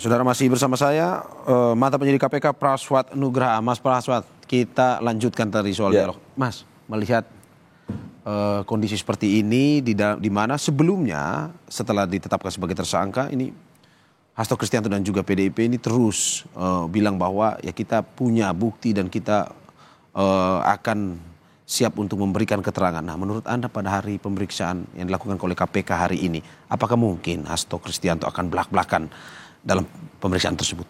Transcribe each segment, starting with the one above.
Saudara masih bersama saya, mantan penyidik KPK Praswat Nugraha. Mas Praswat, kita lanjutkan tadi soal dialog. Mas, melihat kondisi seperti ini di mana sebelumnya setelah ditetapkan sebagai tersangka ini Hasto Kristianto dan juga PDIP ini terus bilang bahwa ya kita punya bukti dan kita akan siap untuk memberikan keterangan. Nah, menurut Anda pada hari pemeriksaan yang dilakukan oleh KPK hari ini, apakah mungkin Hasto Kristianto akan belak-belakan dalam pemeriksaan tersebut?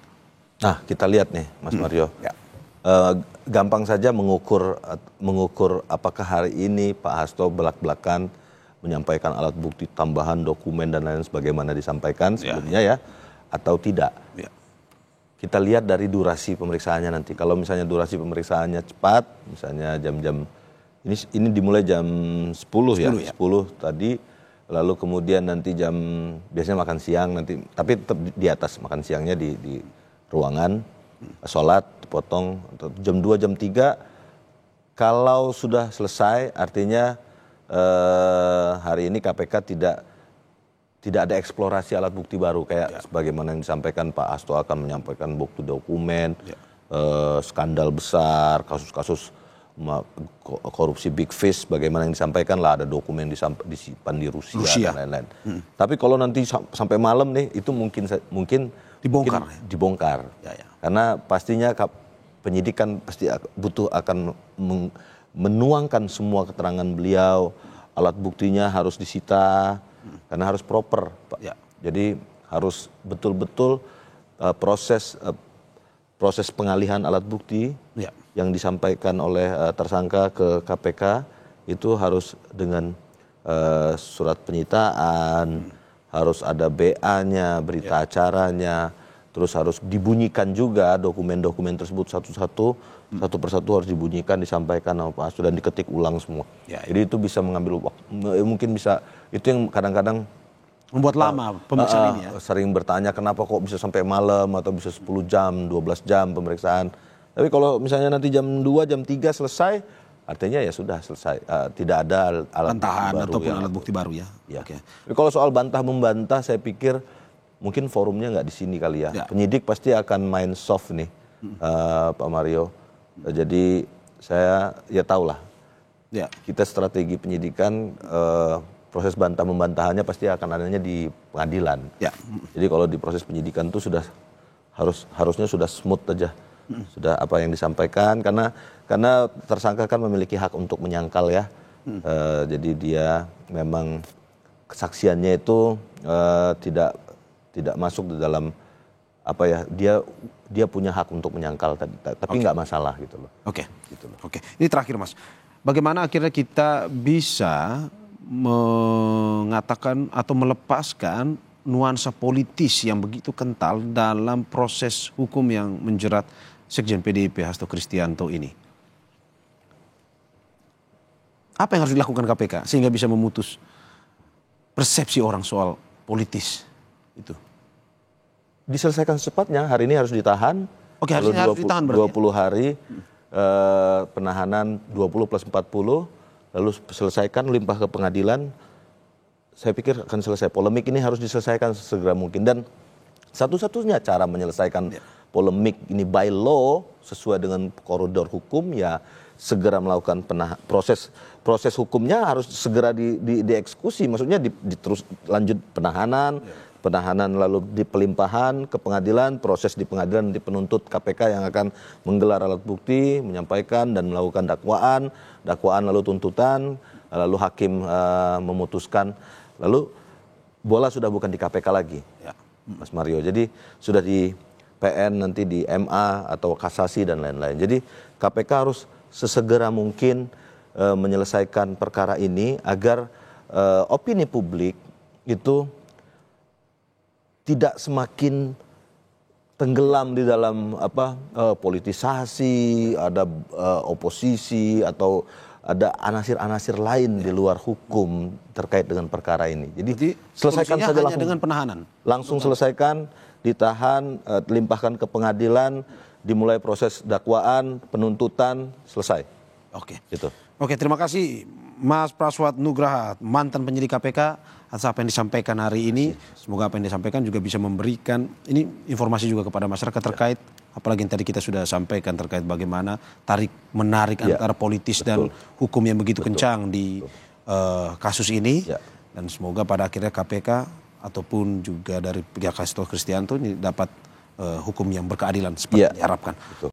Nah, kita lihat nih, Mas Mario. Ya. Gampang saja mengukur apakah hari ini Pak Hasto belak-belakan menyampaikan alat bukti tambahan, dokumen dan lain sebagaimana disampaikan sebelumnya ya, atau tidak. Ya. Kita lihat dari durasi pemeriksaannya nanti. Kalau misalnya durasi pemeriksaannya cepat, misalnya jam-jam ini dimulai jam 10 ya, 10 tadi. Lalu kemudian nanti biasanya makan siang nanti, tapi tetap di atas makan siangnya di ruangan, sholat, potong, jam 2, jam 3, kalau sudah selesai artinya hari ini KPK tidak ada eksplorasi alat bukti baru, kayak sebagaimana yang disampaikan Pak Hasto akan menyampaikan bukti dokumen, skandal besar, kasus-kasus korupsi big fish, bagaimana yang disampaikan lah, ada dokumen disimpan di Rusia. Dan lain-lain. Tapi kalau nanti sampai malam nih, itu mungkin dibongkar. Ya. Karena pastinya penyidik kan pasti akan menuangkan semua keterangan beliau, alat buktinya harus disita, karena harus proper, Pak. Ya. Jadi harus betul-betul proses pengalihan alat bukti yang disampaikan oleh tersangka ke KPK itu harus dengan surat penyitaan, harus ada BA-nya, berita acaranya, terus harus dibunyikan juga dokumen-dokumen tersebut satu persatu harus dibunyikan, disampaikan sama Pak Hasto dan diketik ulang semua. Jadi itu bisa mengambil waktu, mungkin bisa, itu yang kadang-kadang membuat lama pemeriksaan ini ya. Sering bertanya kenapa kok bisa sampai malam atau bisa 10 jam, 12 jam pemeriksaan. Tapi kalau misalnya nanti jam 2, jam 3 selesai, artinya ya sudah selesai. Tidak ada alat bantahan bukti baru ataupun alat bukti baru ya. Oke. Tapi kalau soal bantah-membantah, saya pikir mungkin forumnya nggak di sini kali ya. Penyidik pasti akan main soft nih, Pak Mario. Jadi saya ya tahulah. Kita strategi penyidikan, proses bantah-membantahannya pasti akan adanya di pengadilan. Jadi kalau di proses penyidikan itu harusnya sudah smooth aja. Sudah apa yang disampaikan, karena tersangka kan memiliki hak untuk menyangkal ya. Jadi dia memang kesaksiannya itu tidak masuk di dalam apa ya, dia punya hak untuk menyangkal tapi nggak masalah gitu loh. Oke. Ini terakhir Mas, bagaimana akhirnya kita bisa mengatakan atau melepaskan nuansa politis yang begitu kental dalam proses hukum yang menjerat Sekjen PDIP Hasto Kristianto ini? Apa yang harus dilakukan KPK sehingga bisa memutus persepsi orang soal politis itu? Diselesaikan secepatnya. Hari ini harus ditahan. Oke, harus ditahan berarti 20 hari penahanan 20 plus 40, lalu selesaikan, limpah ke pengadilan. Saya pikir akan selesai. Polemik ini harus diselesaikan sesegera mungkin, dan satu-satunya cara menyelesaikan polemik ini by law sesuai dengan koridor hukum ya segera melakukan proses hukumnya harus segera dieksekusi. Maksudnya terus lanjut penahanan lalu di pelimpahan ke pengadilan, proses di pengadilan, di penuntut KPK yang akan menggelar alat bukti, menyampaikan dan melakukan dakwaan lalu tuntutan, lalu hakim memutuskan, lalu bola sudah bukan di KPK lagi, Mas Mario. Jadi sudah di PN, nanti di MA atau kasasi dan lain-lain. Jadi KPK harus sesegera mungkin menyelesaikan perkara ini agar opini publik itu tidak semakin tenggelam di dalam politisasi, ada oposisi atau ada anasir-anasir lain di luar hukum terkait dengan perkara ini. Jadi selesaikan saja langsung dengan penahanan. Langsung selesaikan, ditahan, limpahkan ke pengadilan, dimulai proses dakwaan, penuntutan, selesai. Oke. Gitu. Oke, terima kasih Mas Praswat Nugraha, mantan penyidik KPK, atas apa yang disampaikan hari ini. Semoga apa yang disampaikan juga bisa memberikan ini informasi juga kepada masyarakat terkait, apalagi yang tadi kita sudah sampaikan terkait bagaimana tarik-menarik antara politis dan hukum yang begitu kencang di kasus ini. Dan semoga pada akhirnya KPK ataupun juga dari pihak Hasto Kristianto ini dapat hukum yang berkeadilan seperti diharapkan.